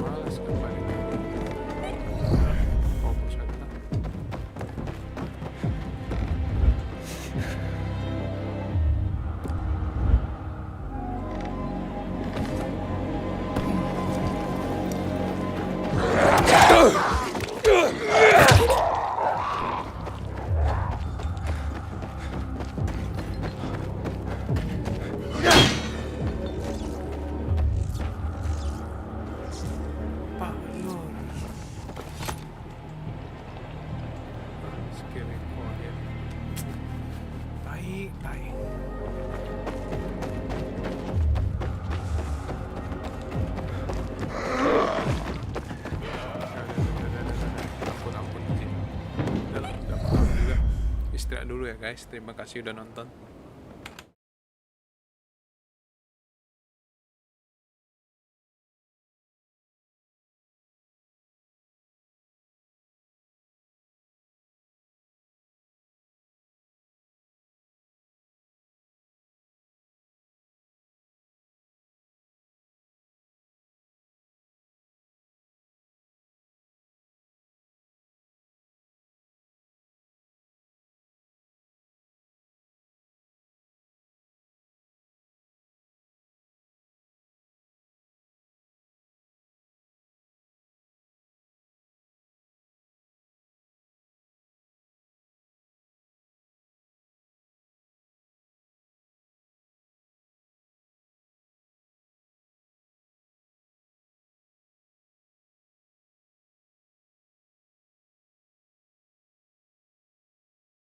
Males kan balik. Fokus aja lah. Scary corner. Baik, baik. Ampun. Udah lah, udah malam juga. Istirahat dulu ya guys. Terima kasih udah nonton.